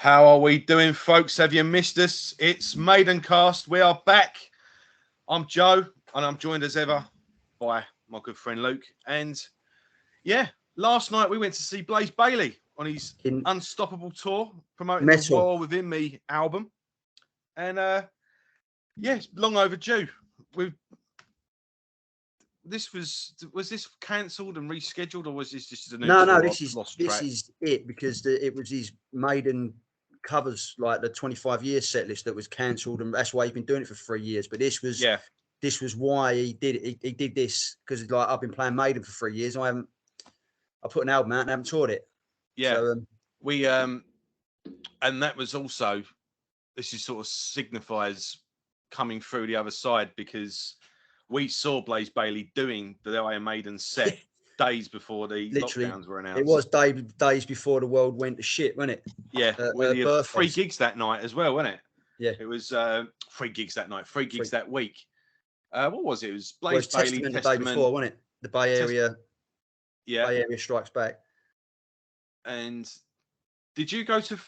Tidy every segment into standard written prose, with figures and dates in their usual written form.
How are we doing, folks? Have you missed us? It's Maidencast. We are back. I'm Joe, and I'm joined as ever by my good friend Luke. And yeah, last night we went to see Blaze Bayley on his Unstoppable tour, promoting the War Within Me album. And yeah, it's long overdue. Was this cancelled and rescheduled, or was this just a new tour? No, this is it, because it was his Maiden covers, like the 25-year set list, that was cancelled, and that's why he's been doing it for 3 years. But this was why he did it. He did this because, like, I've been playing Maiden for 3 years. I put an album out and I haven't toured it. Yeah, so, we and that was also, this is sort of signifies coming through the other side, because we saw Blaze Bayley doing the Iron Maiden set days before the lockdowns were announced. It was days before the world went to shit, wasn't it? Yeah, we had 3 gigs that night as well, wasn't it? Yeah. It was 3 gigs that night, 3 gigs that week. What was it? It was Blaze Bayley, Testament the day before, wasn't it? The Bay Area. Yeah. Bay Area Strikes Back. And did you go to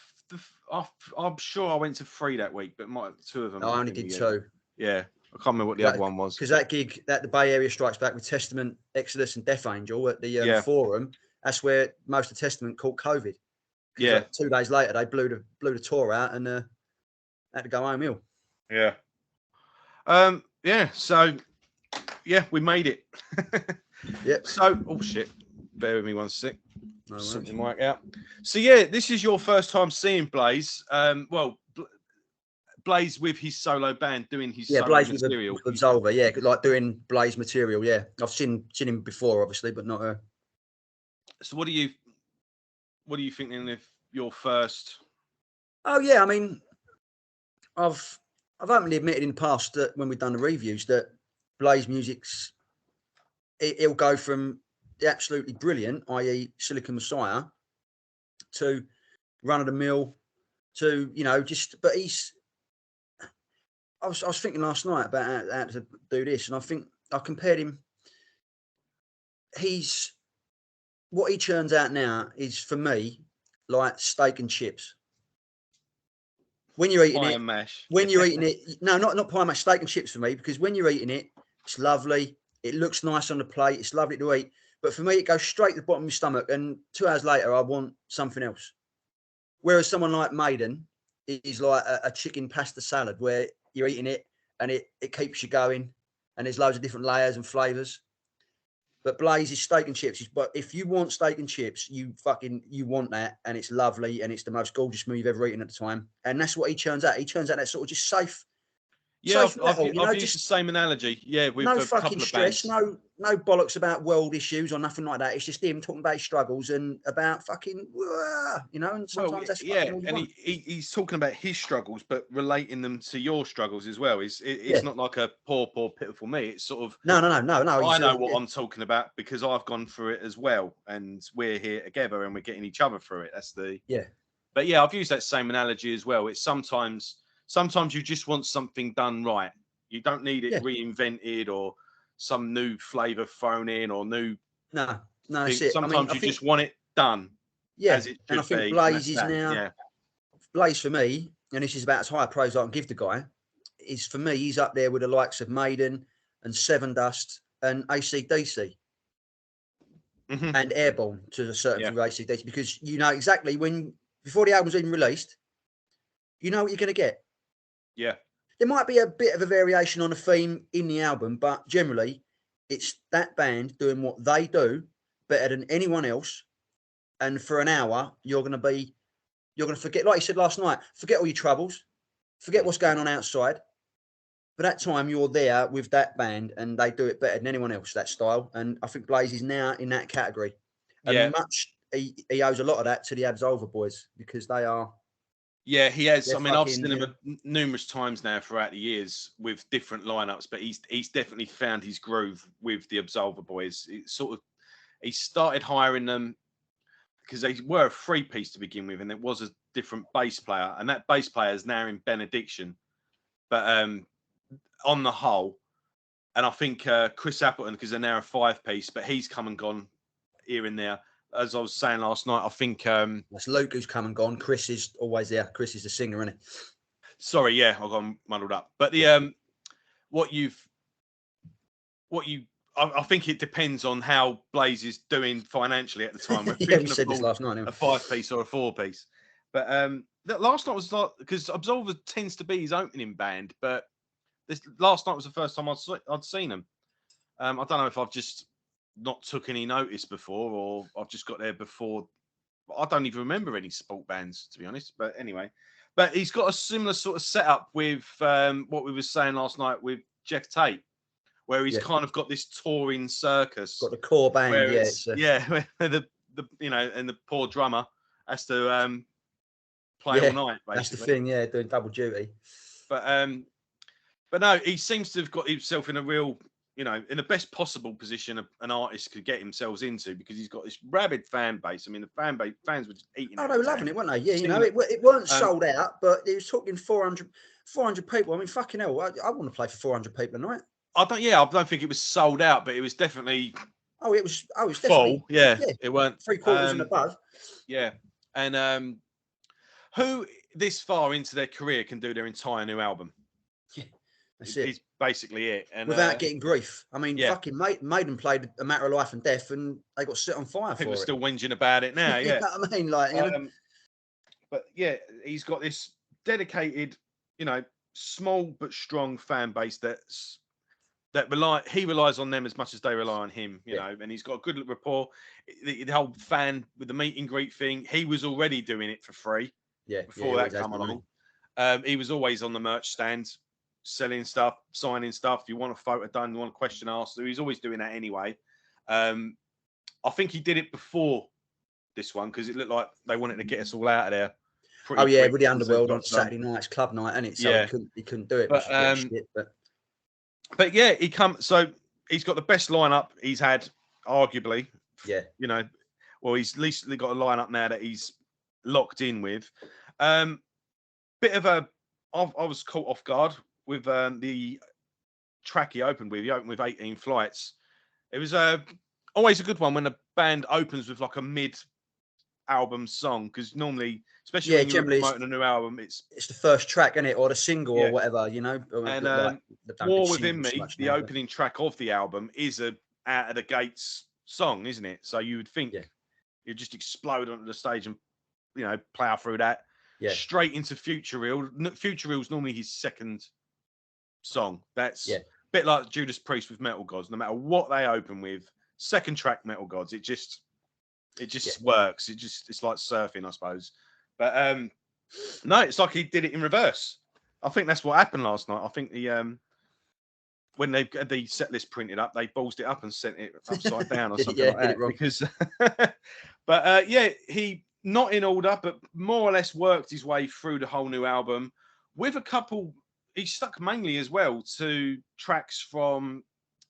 I'm sure I went to 3 that week, but 2 of them. I only did 2. Yeah. I can't remember what the other one was. Because that gig, the Bay Area Strikes Back with Testament, Exodus, and Death Angel at the Forum, that's where most of Testament caught COVID. Yeah. Like 2 days later, they blew the tour out and had to go home ill. Yeah. Yeah. So, yeah, we made it. Yep. So, oh shit! Bear with me 1 sec. Sort the mic out. So yeah, this is your first time seeing Blaze. Blaze with his solo band doing his solo Blaze material. with Absolver, yeah, like doing Blaze material. Yeah, I've seen him before, obviously, but not her. So what do you think then of your first? Oh yeah, I mean, I've openly admitted in the past that when we've done the reviews that Blaze music's it'll go from the absolutely brilliant, i.e. Silicon Messiah, to run of the mill, to but he's. I was thinking last night about how to do this, and I think I compared him. What he churns out now is, for me, like steak and chips. When you're eating you're eating it, no, not pie and mash, steak and chips for me, because when you're eating it, it's lovely. It looks nice on the plate. It's lovely to eat. But for me, it goes straight to the bottom of my stomach, and 2 hours later, I want something else. Whereas someone like Maiden is like a chicken pasta salad, where you're eating it and it keeps you going, and there's loads of different layers and flavours. But Blaze is steak and chips. But if you want steak and chips, you want that, and it's lovely, and it's the most gorgeous meal you've ever eaten at the time. And that's what he churns out. He churns out that sort of just safe. Yeah, I've used the same analogy. Yeah, with no a fucking couple of stress, bands. no bollocks about world issues or nothing like that. It's just him talking about his struggles and about fucking, and sometimes that's fucking all you want. He's talking about his struggles, but relating them to your struggles as well. It's not like a poor, pitiful me. It's sort of no. I know what I'm talking about, because I've gone through it as well, and we're here together and we're getting each other through it. That's the But yeah, I've used that same analogy as well. It's sometimes you just want something done right. You don't need it reinvented or some new flavour thrown in or new. No, that's it. Sometimes you just want it done. Yeah, as it and I think Blaze is now. Yeah. Blaze for me, and this is about as high a praise I can give the guy, is for me, he's up there with the likes of Maiden and Seven Dust and AC/DC. Mm-hmm. And Airborne to a certain degree, AC/DC, because you know exactly before the album's even released, you know what you're going to get. Yeah. There might be a bit of a variation on a theme in the album, but generally it's that band doing what they do better than anyone else. And for an hour, you're going to forget, like you said last night, forget all your troubles, forget what's going on outside. For that time, you're there with that band, and they do it better than anyone else, that style. And I think Blaze is now in that category. And he owes a lot of that to the Absolver boys, because they are. Yeah, he has. I mean, I've seen him numerous times now throughout the years with different lineups, but he's definitely found his groove with the Absolver boys. He started hiring them because they were a 3-piece to begin with, and it was a different bass player, and that bass player is now in Benediction. But on the whole, and I think Chris Appleton, because they're now a 5-piece, but he's come and gone here and there. as I was saying last night, I think that's Luke who's come and gone. Chris is always there. Chris is the singer, isn't he? Sorry, yeah, I got muddled up. But the I think it depends on how Blaze is doing financially at the time. Yeah, we said this last night. Anyway. A 5-piece or a 4-piece. But last night was like, because Absolver tends to be his opening band, but last night was the first time I'd seen him. I don't know if I've just not took any notice before, or I've just got there before. I don't even remember any sport bands, to be honest. But anyway, but he's got a similar sort of setup with what we were saying last night with Jeff Tate, where he's kind of got this touring circus. Got the core band, where where the and the poor drummer has to play all night. Basically. That's the thing, doing double duty. But no, he seems to have got himself in a real, in the best possible position an artist could get themselves into, because he's got this rabid fan base. I mean, the fans were just eating. Oh, they were loving it, weren't they? Yeah, it weren't sold out, but he was talking 400 people. I mean, fucking hell, I want to play for 400 people a night. I don't think it was sold out, but it was definitely. It was full. Yeah, it weren't 3/4 and above. Yeah, and who this far into their career can do their entire new album? Yeah, that's it. It's basically it, and without getting grief. I mean, fucking Maiden played A Matter of Life and Death, and they got set on fire. People are still whinging about it now. Yeah, you know what I mean, like. But yeah, he's got this dedicated, small but strong fan base he relies on them as much as they rely on him, you know, and he's got a good rapport. The whole fan with the meet and greet thing, he was already doing it for free. Yeah, before that came along. He was always on the merch stand, selling stuff, signing stuff. You want a photo done, you want a question asked. So he's always doing that anyway. I think he did it before this one because it looked like they wanted to get us all out of there. With the Underworld on Saturday night's club night, and it so he couldn't do it. But yeah, he's got the best lineup he's had, arguably. Yeah. Well, he's at least got a lineup now that he's locked in with. I was caught off guard with the track he opened with. He opened with 18 Flights. It was always a good one when a band opens with like a mid-album song, because normally, especially when you're promoting a new album, it's the first track, isn't it, or the single or whatever, And War Within Me, the opening track of the album, is a out of the gates song, isn't it? So you would think you'd just explode onto the stage and plow through that straight into Future Real. Future Real's normally his second song. That's a bit like Judas Priest with Metal Gods. No matter what they open with, second track Metal Gods, it just works. It's like surfing, I suppose. But no, it's like he did it in reverse. I think that's what happened last night. I think when they had the set list printed up, they ballsed it up and sent it upside down or something like that. Because, he not in order, but more or less worked his way through the whole new album with a couple. He stuck mainly as well to tracks from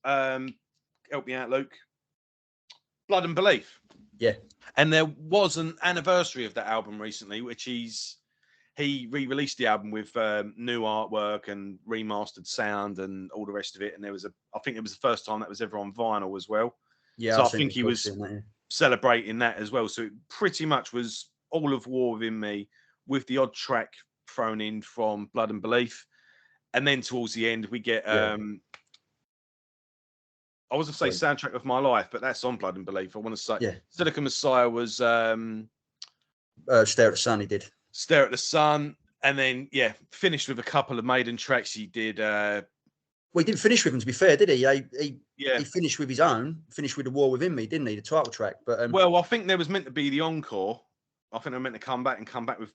help me out, Luke. Blood and Belief. Yeah. And there was an anniversary of that album recently, which he re-released the album with new artwork and remastered sound and all the rest of it. And I think it was the first time that was ever on vinyl as well. Yeah. So I think he was celebrating that as well. So it pretty much was all of War Within Me with the odd track thrown in from Blood and Belief. And then towards the end, we get I was going to say Soundtrack of My Life, but that's on Blood and Belief. I want to say Silicon Messiah was Stare at the Sun. He did Stare at the Sun, and then finished with a couple of Maiden tracks. He did. Well, he didn't finish with them, to be fair, did he? He finished with his own. Finished with The War Within Me, didn't he? The title track. But well, I think there was meant to be the encore. I think they were meant to come back with.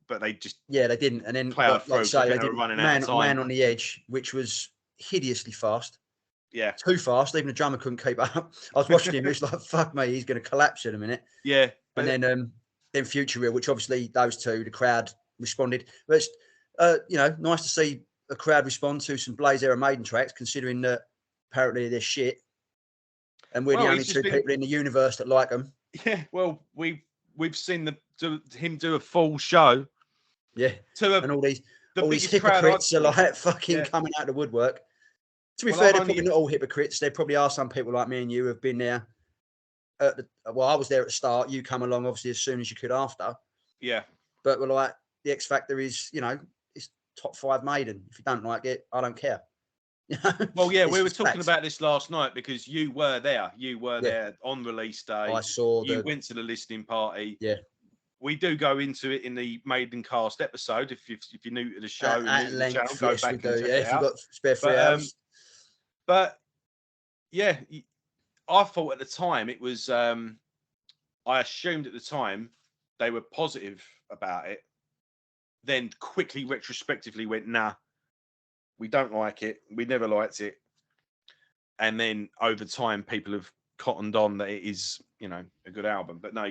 But they just they didn't, and then they did Man on the Edge, which was hideously fast. Yeah, too fast. Even the drummer couldn't keep up. I was watching him. It was like, fuck me, he's going to collapse in a minute. Yeah, and then Future Real, which obviously those two, the crowd responded. But it's nice to see a crowd respond to some Blaze era Maiden tracks, considering that apparently they're shit, and we're the only two people in the universe that like them. Yeah, well, we've seen him do a full show. Yeah, and all these hypocrites are like fucking coming out of the woodwork. To be fair, they're probably not all hypocrites. There probably are some people like me and you who have been there I was there at the start. You come along obviously as soon as you could after. Yeah. But we're like, the X Factor is, it's top 5 Maiden. If you don't like it, I don't care. Well, yeah, we were talking about this last night because you were there. You were there on release day. I saw you went to the listening party. Yeah. We do go into it in the Maidencast episode. If you're new to the show and new to the channel, go back and check it out. If you've got spare 3 hours. But yeah, I thought at the time it was. I assumed at the time they were positive about it. Then quickly, retrospectively, went, nah, we don't like it. We never liked it. And then over time, people have cottoned on that it is, a good album. But no,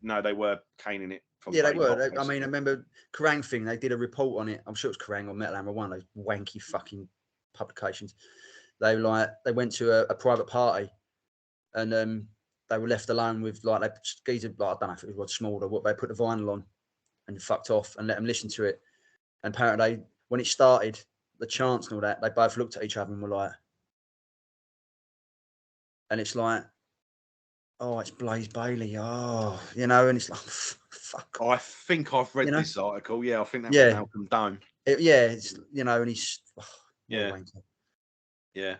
no, they were caning it. They were. I mean, I remember Kerrang thing. They did a report on it. I'm sure it was Kerrang or Metal Hammer, one of those wanky fucking publications. They went to a private party, and they were left alone with I don't know if it was Rod Small or what. They put the vinyl on and fucked off and let them listen to it. And apparently, when it started, the chants and all that, they both looked at each other and were like, and it's like, oh, it's Blaze Bayley, and it's like, fuck. I think I've read this article. Yeah, I think that was Malcolm Dome. It's and he's yeah.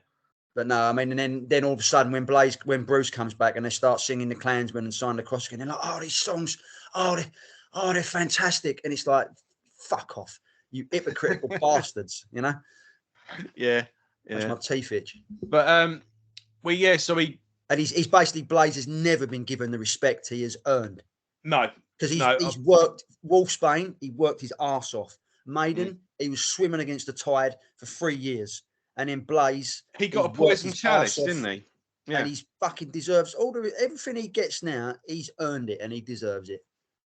But no, I mean, and then all of a sudden, when Bruce comes back and they start singing the Klansman and Sign the Cross again, they're like, oh, these songs, they're fantastic, and it's like, fuck off, you hypocritical bastards, Yeah. That's my teeth itch. But and he's basically, Blaze has never been given the respect he has earned. No, because he's worked Wolfsbane, he worked his arse off. Maiden, he was swimming against the tide for 3 years, and then Blaze, he got a poison chalice, didn't he? Yeah. And he's fucking deserves everything he gets now. He's earned it, and he deserves it.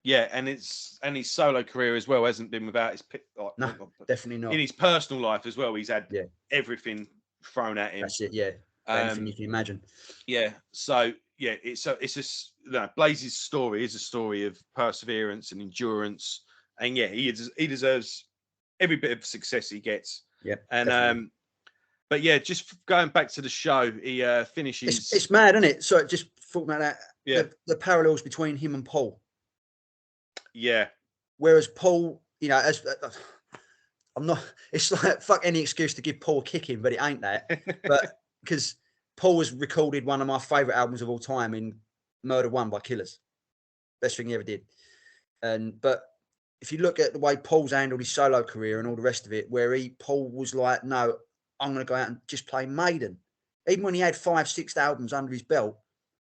Yeah, and his solo career as well hasn't been without his no, definitely not. In his personal life as well, he's had everything thrown at him. That's it, yeah. Anything you can imagine. Yeah. So yeah, it's just Blaze's story is a story of perseverance and endurance, and he deserves every bit of success he gets. Yeah. And definitely. But yeah, just going back to the show, he finishes. It's mad, isn't it? So just thought about that. Yeah. The parallels between him and Paul. Yeah. Whereas Paul, I'm not. It's like fuck any excuse to give Paul a kicking, but it ain't that. But because Paul has recorded one of my favourite albums of all time in Murder One by Killers, best thing he ever did. But if you look at the way Paul's handled his solo career and all the rest of it, where Paul was like, no, I'm going to go out and just play Maiden. Even when he had 5-6 albums under his belt,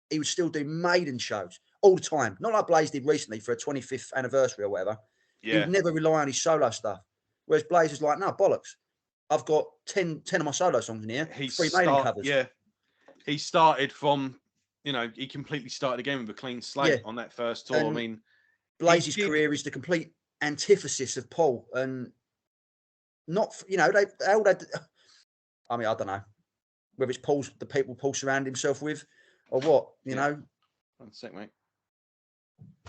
he would still do Maiden shows all the time. Not like Blaze did recently for a 25th anniversary or whatever. Yeah. He would never rely on his solo stuff. Whereas Blaze was like, no, bollocks. I've got 10 of my solo songs in here. 3 Maiden covers. Yeah. He started from, he completely started again with a clean slate on that first tour. I mean, Blaze's career is the complete antithesis of Paul. And not, I mean, I don't know whether it's the people Paul surrounded himself with or what, you know. 1 sec, mate.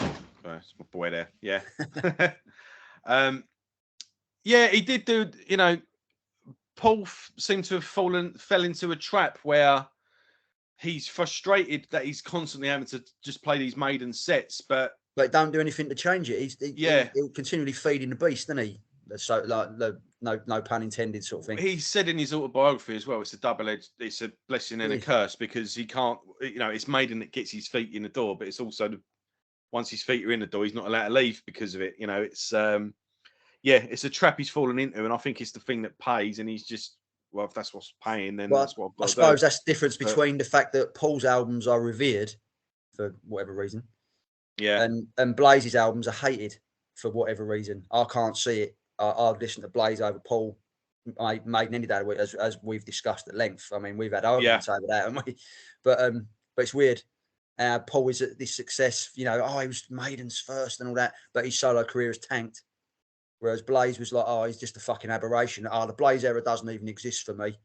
It's my boy there. Yeah. Yeah, he did do, Paul seemed to have fell into a trap where he's frustrated that he's constantly having to just play these Maiden sets, but don't do anything to change it. He'll continually feeding the beast, doesn't he? So no pun intended sort of thing. He said in his autobiography as well, it's a blessing and a curse, because he can't, it's Maiden that gets his feet in the door, but it's also once his feet are in the door, he's not allowed to leave because of it. It's it's a trap he's fallen into, and I think it's the thing that pays, and he's just, well, if that's what's paying, then that's what I've got to do. I suppose that's the difference between the fact that Paul's albums are revered for whatever reason, and Blaze's albums are hated for whatever reason. I can't see it. I've listened to Blaze over Paul, Maiden any day of the week, as we've discussed at length. I mean, we've had arguments over that, haven't we? But it's weird. Paul is at this success, he was Maiden's first and all that, but his solo career has tanked. Whereas Blaze was like, he's just a fucking aberration. The Blaze era doesn't even exist for me.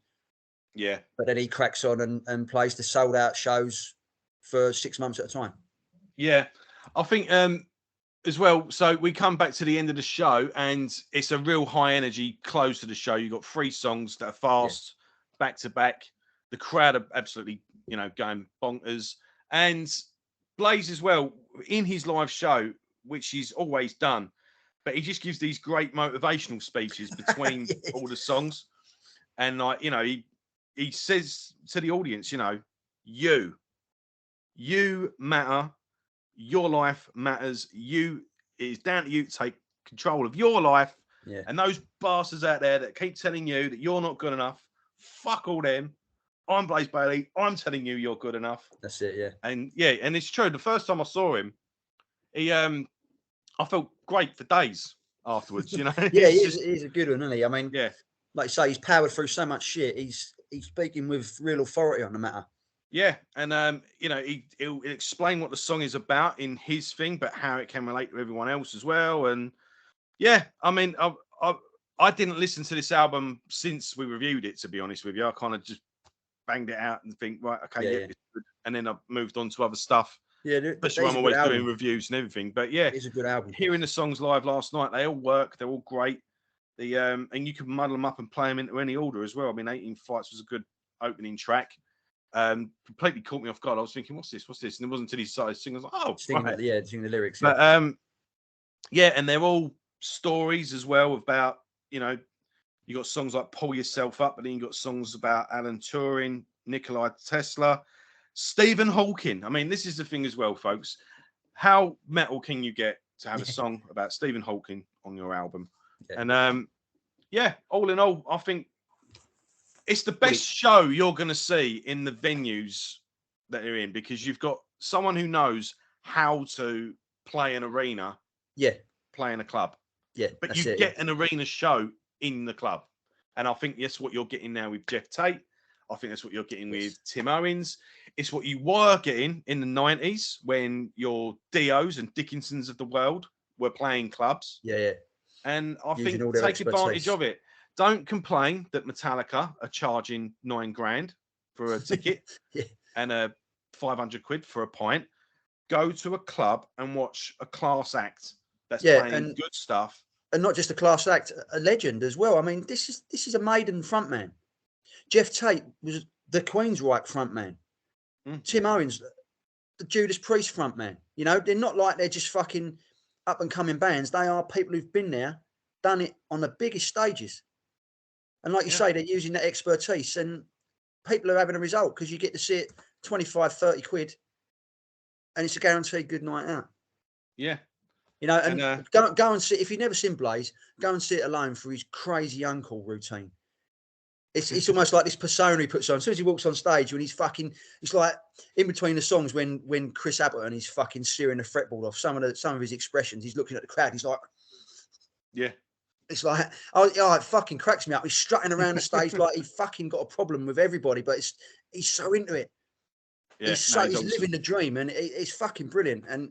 Yeah. But then he cracks on and plays the sold out shows for 6 months at a time. Yeah. I think as well, so we come back to the end of the show, and it's a real high energy close to the show. You've got 3 songs that are fast, back to back. The crowd are absolutely, going bonkers. And Blaze as well, in his live show, which he's always done, but he just gives these great motivational speeches between all the songs. And like, you know, he says to the audience, you know, you matter, your life matters, it is down to you to take control of your life. Yeah. And those bastards out there that keep telling you that you're not good enough, fuck all them. I'm Blaze Bayley. I'm telling you you're good enough. That's it, yeah. And and it's true. The first time I saw him, I felt great for days afterwards, you know. Yeah, he's a good one, isn't he? I mean, yeah, like you say, he's powered through so much shit. He's speaking with real authority on the matter. Yeah, and you know, he'll explain what the song is about in his thing, but how it can relate to everyone else as well. And yeah, I mean, I didn't listen to this album since we reviewed it, to be honest with you. I kind of just banged it out and think, right, okay, it's good. And then I moved on to other stuff. Yeah, especially when I'm always doing reviews and everything. But yeah, it's a good album. Hearing the songs live last night, they all work. They're all great. And you can muddle them up and play them into any order as well. I mean, 18 Fights was a good opening track. Completely caught me off guard. I was thinking, what's this? And it wasn't until he started singing, I was like, oh, singing the lyrics. But and they're all stories as well about, you know, you got songs like Pull Yourself Up, but then you got songs about Alan Turing, Nikola Tesla, Stephen Hawking. I mean, this is the thing as well, folks. How metal can you get to have a song about Stephen Hawking on your album? Yeah. And all in all, I think it's the best show you're going to see in the venues that you're in, because you've got someone who knows how to play an arena, play in a club. Yeah, but you get an arena show in the club. And I think that's what you're getting now with Jeff Tate. I think that's what you're getting with Tim Owens. It's what you were getting in the 90s when your Dios and Dickinsons of the world were playing clubs. Yeah. And I think take advantage of it. Don't complain that Metallica are charging $9,000 for a ticket and a 500 quid for a pint. Go to a club and watch a class act that's playing good stuff. And not just a class act, a legend as well. I mean, this is a Maiden frontman. Jeff Tate was the Queensryche frontman. Tim Owens, the Judas Priest frontman. You know, they're not like they're just fucking up and coming bands. They are people who've been there, done it on the biggest stages. And like you say, they're using that expertise, and people are having a result because you get to see it 25, 30 quid, and it's a guaranteed good night out. Yeah. You know, and go and see, if you've never seen Blaze, go and see it alone for his crazy uncle routine. It's almost like this persona he puts on. As soon as he walks on stage, when he's fucking, it's like in between the songs when Chris Abbott and he's fucking searing the fretboard off. Some of his expressions, he's looking at the crowd. He's like, yeah. It's like, it fucking cracks me up. He's strutting around the stage like he fucking got a problem with everybody, but he's so into it. Yeah, he's living the dream, and it's fucking brilliant. And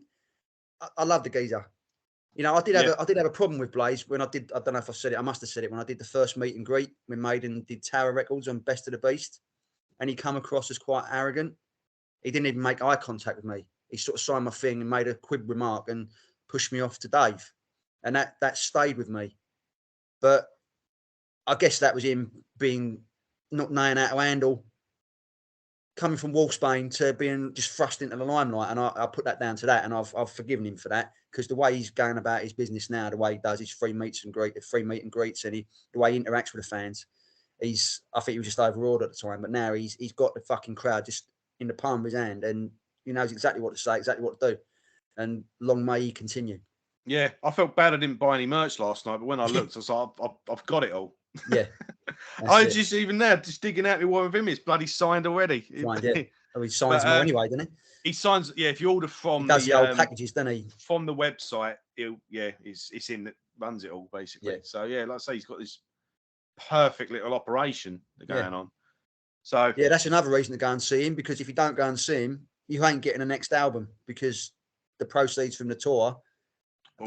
I love the geezer. You know, I did have a problem with Blaze when I don't know if I said it. I must have said it when I did the first meet and greet when Maiden did Tower Records on Best of the Beast, and he come across as quite arrogant. He didn't even make eye contact with me. He sort of signed my thing and made a quid remark and pushed me off to Dave, and that stayed with me. But I guess that was him being not knowing how to handle coming from Wolfsbane to being just thrust into the limelight, and I put that down to that, and I've forgiven him for that, because the way he's going about his business now, the way he does his free meet and greets, and the way he interacts with the fans, I think he was just overawed at the time, but now he's got the fucking crowd just in the palm of his hand, and he knows exactly what to say, exactly what to do, and long may he continue. Yeah, I felt bad I didn't buy any merch last night, but when I looked, I was like, I've got it all. Yeah. I was just even there, just digging out me one of him. It's bloody signed already. Signed, yeah. Oh, he signs more anyway, doesn't he? He signs, yeah. If you order from he does the old packages, doesn't he? From the website, it's in that runs it all basically. Yeah. So yeah, like I say, he's got this perfect little operation going on. So yeah, that's another reason to go and see him, because if you don't go and see him, you ain't getting the next album, because the proceeds from the tour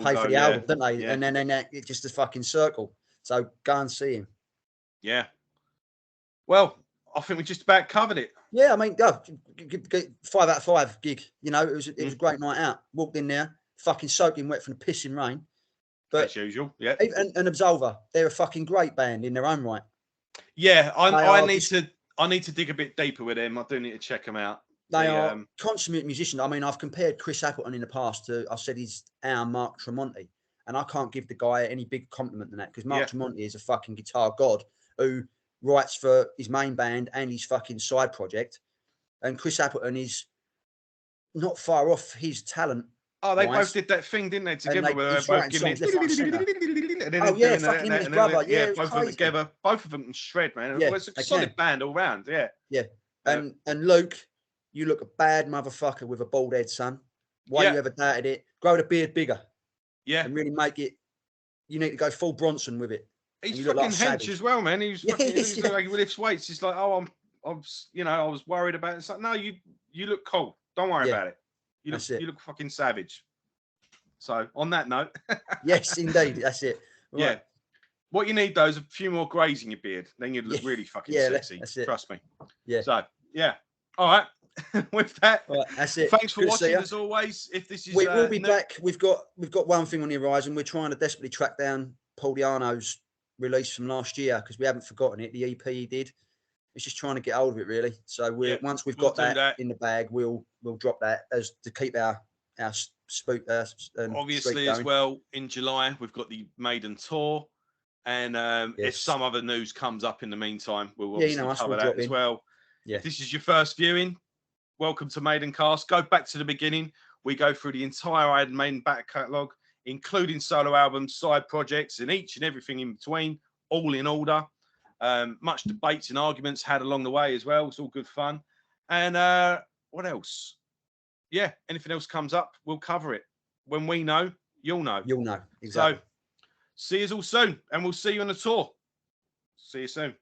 pay for the album, don't they? Yeah. And then it's just a fucking circle. So go and see him. Yeah. Well, I think we just about covered it. Yeah, I mean, 5 out of 5 gig. You know, it was a great night out. Walked in there, fucking soaking wet from the pissing rain. But as usual, yeah. And Absolver, they're a fucking great band in their own right. Yeah, I need to dig a bit deeper with them. I do need to check them out. They are consummate musicians. I mean, I've compared Chris Appleton in the past to, I said he's our Mark Tremonti, and I can't give the guy any big compliment than that, because Mark Tremonti is a fucking guitar god who writes for his main band and his fucking side project, and Chris Appleton is not far off his talent. Oh, they both did that thing, didn't they? Together, where they both giving it. Oh yeah, fucking him and his brother. Yeah, both of them together. Both of them can shred, man. It was a solid band all round. Yeah. Yeah. And Luke, you look a bad motherfucker with a bald head, son. Why you ever doubted it? Grow the beard bigger. Yeah. And really make it. You need to go full Bronson with it. He's fucking hench as well, man. He looks like he lifts weights. He's like, oh, I was worried about it. It's like, no, you look cool. Don't worry about it. You look fucking savage. So on that note. Yes, indeed. That's it. Right. Yeah. What you need though is a few more greys in your beard. Then you'd look really fucking sexy. That's it. Trust me. Yeah. So yeah. All right. With that, that's it. Thanks for watching as always. If this is, we will be back. We've got one thing on the horizon. We're trying to desperately track down Paul Di'Anno's release from last year, because we haven't forgotten it. The EP he did. It's just trying to get hold of it, really. So once we've got that in the bag, we'll drop that as to keep our spook. Obviously, as well, in July we've got the Maiden tour, and if some other news comes up in the meantime, we'll obviously cover that as well. Yeah. If this is your first viewing, welcome to Maidencast. Go back to the beginning. We go through the entire Iron Maiden back catalogue, including solo albums, side projects, and each and everything in between, all in order. Much debates and arguments had along the way as well. It's all good fun. And what else? Yeah, anything else comes up, we'll cover it. When we know, you'll know. You'll know. Exactly. So see you all soon, and we'll see you on the tour. See you soon.